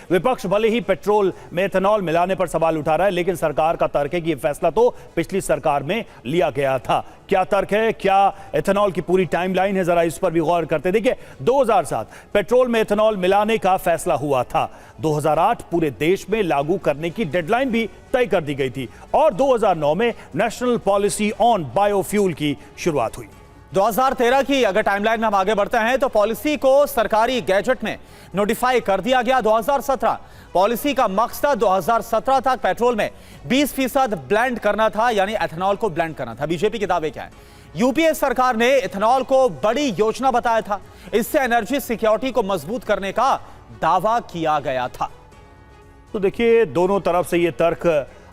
विपक्ष भले ही पेट्रोल में एथेनॉल मिलाने पर सवाल उठा रहा है, लेकिन सरकार का तर्क है कि यह फैसला तो पिछली सरकार में लिया गया था। क्या तर्क है, क्या एथेनॉल की पूरी टाइमलाइन है, जरा इस पर भी गौर करते। देखिए, 2007 पेट्रोल में एथेनॉल मिलाने का फैसला हुआ था। 2008 पूरे देश में लागू करने की डेडलाइन भी तय कर दी गई थी और 2009 में नेशनल पॉलिसी ऑन बायोफ्यूल की शुरुआत हुई। 2013 की अगर टाइमलाइन में हम आगे बढ़ते हैं तो पॉलिसी को सरकारी गैजेट में नोटिफाई कर दिया गया 2017। पॉलिसी का मकसद 2017 तक पेट्रोल में 20% ब्लेंड करना था, यानी एथेनॉल को ब्लेंड करना था। बीजेपी के दावे क्या है? यूपीए सरकार ने एथेनॉल को बड़ी योजना बताया था, इससे एनर्जी सिक्योरिटी को मजबूत करने का दावा किया गया था। तो देखिए, दोनों तरफ से यह तर्क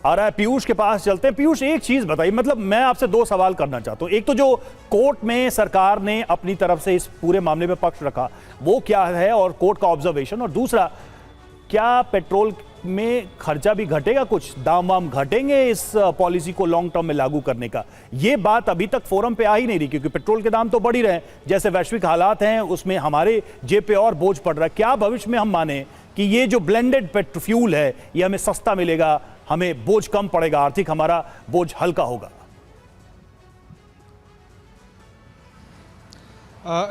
आ रहा है। पीयूष के पास चलते हैं। पीयूष, एक चीज बताइए, मतलब मैं आपसे दो सवाल करना चाहता हूं। एक तो जो कोर्ट में सरकार ने अपनी तरफ से इस पूरे मामले में पक्ष रखा वो क्या है और कोर्ट का ऑब्जर्वेशन, और दूसरा, क्या पेट्रोल में खर्चा भी घटेगा, कुछ दाम वाम घटेंगे इस पॉलिसी को लॉन्ग टर्म में लागू करने का? ये बात अभी तक फोरम पे आ ही नहीं रही, क्योंकि पेट्रोल के दाम तो बढ़ ही रहे हैं, जैसे वैश्विक हालात हैं उसमें हमारे जेब पे और बोझ पड़ रहा है। क्या भविष्य में हम माने कि ये जो ब्लेंडेड पेट्रोफ्यूल है ये हमें सस्ता मिलेगा, हमें बोझ कम पड़ेगा, आर्थिक हमारा बोझ हल्का होगा?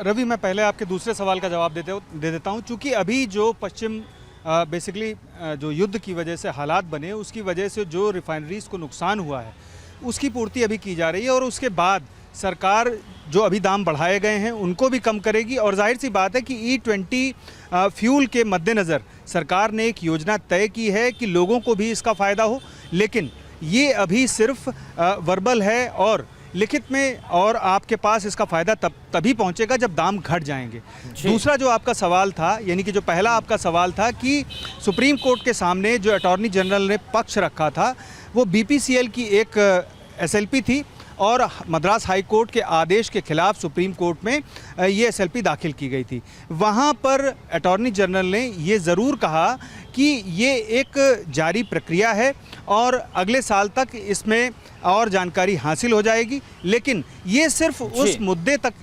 रवि, मैं पहले आपके दूसरे सवाल का जवाब दे देता हूं। चूंकि अभी जो पश्चिम बेसिकली जो युद्ध की वजह से हालात बने, उसकी वजह से जो रिफाइनरीज को नुकसान हुआ है उसकी पूर्ति अभी की जा रही है और उसके बाद सरकार जो अभी दाम बढ़ाए गए हैं उनको भी कम करेगी। और जाहिर सी बात है कि E20 फ्यूल के मद्देनज़र सरकार ने एक योजना तय की है कि लोगों को भी इसका फ़ायदा हो, लेकिन ये अभी सिर्फ वर्बल है और लिखित में, और आपके पास इसका फ़ायदा तभी पहुंचेगा जब दाम घट जाएंगे। दूसरा जो आपका सवाल था, यानी कि जो पहला आपका सवाल था कि सुप्रीम कोर्ट के सामने जो अटॉर्नी जनरल ने पक्ष रखा था वो BPCL की एक SLP थी और मद्रास हाई कोर्ट के आदेश के खिलाफ सुप्रीम कोर्ट में ये SLP दाखिल की गई थी। वहाँ पर अटॉर्नी जनरल ने ये ज़रूर कहा कि ये एक जारी प्रक्रिया है और अगले साल तक इसमें और जानकारी हासिल हो जाएगी, लेकिन ये सिर्फ उस मुद्दे तक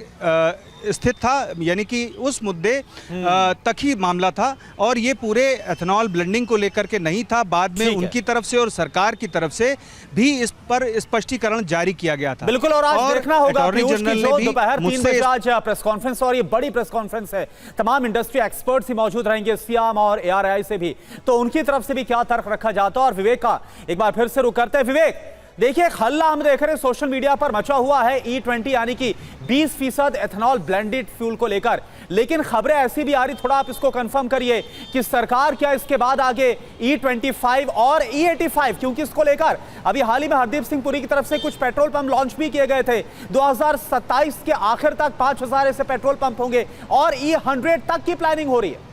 स्थित था, यानी कि उस मुद्दे तक ही मामला था और ये पूरे एथेनॉल ब्लेंडिंग को लेकर के नहीं था। बाद में उनकी तरफ से और सरकार की तरफ से भी इस पर स्पष्टीकरण जारी किया गया था। बिल्कुल, और आज देखना होगा दोपहर 3 बजे आज प्रेस कॉन्फ्रेंस, और ये बड़ी प्रेस कॉन्फ्रेंस है, तमाम इंडस्ट्री एक्सपर्ट्स ही मौजूद रहेंगे, सियाम और ARI से भी, तो उनकी तरफ से भी क्या तर्क रखा जाता है। और विवेक का एक बार फिर से रुक करते हैं। विवेक, देखिए, हल्ला हम देख रहे हैं सोशल मीडिया पर मचा हुआ है E20 यानी कि 20% एथेनॉल ब्लेंडेड फ्यूल को लेकर, लेकिन खबरें ऐसी भी आ रही, थोड़ा आप इसको कंफर्म करिए कि सरकार क्या इसके बाद आगे E25 और E85, क्योंकि इसको लेकर अभी हाल ही में हरदीप सिंह पुरी की तरफ से कुछ पेट्रोल पंप लॉन्च भी किए गए थे। 2027 के आखिर तक 5000 ऐसे पेट्रोल पंप होंगे और E100 तक की प्लानिंग हो रही है।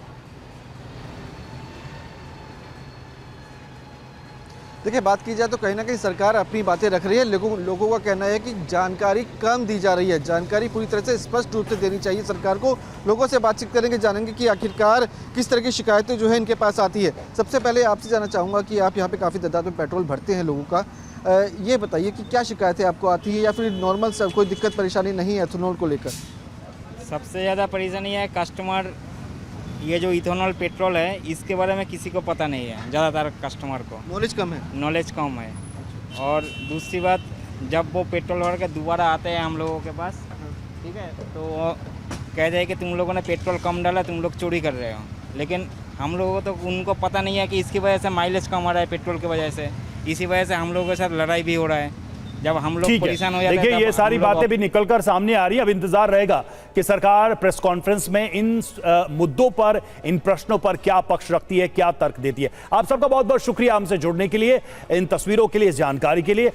देखिए, बात की जाए तो कहीं ना कहीं सरकार अपनी बातें रख रही है। लोगों का कहना है कि जानकारी कम दी जा रही है, जानकारी पूरी तरह से स्पष्ट रूप से देनी चाहिए सरकार को। लोगों से बातचीत करेंगे, जानेंगे कि आखिरकार किस तरह की शिकायतें जो है इनके पास आती है। सबसे पहले आपसे जानना चाहूँगा कि आप यहाँ पे काफ़ी तादाद में पेट्रोल भरते हैं लोगों का, ये बताइए कि क्या शिकायतें आपको आती है या फिर नॉर्मल सब कोई दिक्कत परेशानी नहीं है एथेनॉल को लेकर? सबसे ज़्यादा परेशानी है कस्टमर, ये जो इथेनॉल पेट्रोल है इसके बारे में किसी को पता नहीं है, ज़्यादातर कस्टमर को नॉलेज कम है। नॉलेज कम है। और दूसरी बात, जब वो पेट्रोल भर के दोबारा आते हैं हम लोगों के पास, ठीक है, तो वो कह जाए कि तुम लोगों ने पेट्रोल कम डाला, तुम लोग चोरी कर रहे हो, लेकिन हम लोगों को तो उनको पता नहीं है कि इसकी वजह से माइलेज कम आ रहा है पेट्रोल की वजह से, इसी वजह से हम लोगों के साथ लड़ाई भी हो रहा है। जब हम लोग परेशान हो जाते हैं, देखिए, ये सारी बातें भी निकलकर सामने आ रही है। अब इंतजार रहेगा कि सरकार प्रेस कॉन्फ्रेंस में इन मुद्दों पर, इन प्रश्नों पर क्या पक्ष रखती है, क्या तर्क देती है। आप सबका बहुत बहुत शुक्रिया हमसे जुड़ने के लिए, इन तस्वीरों के लिए, इस जानकारी के लिए।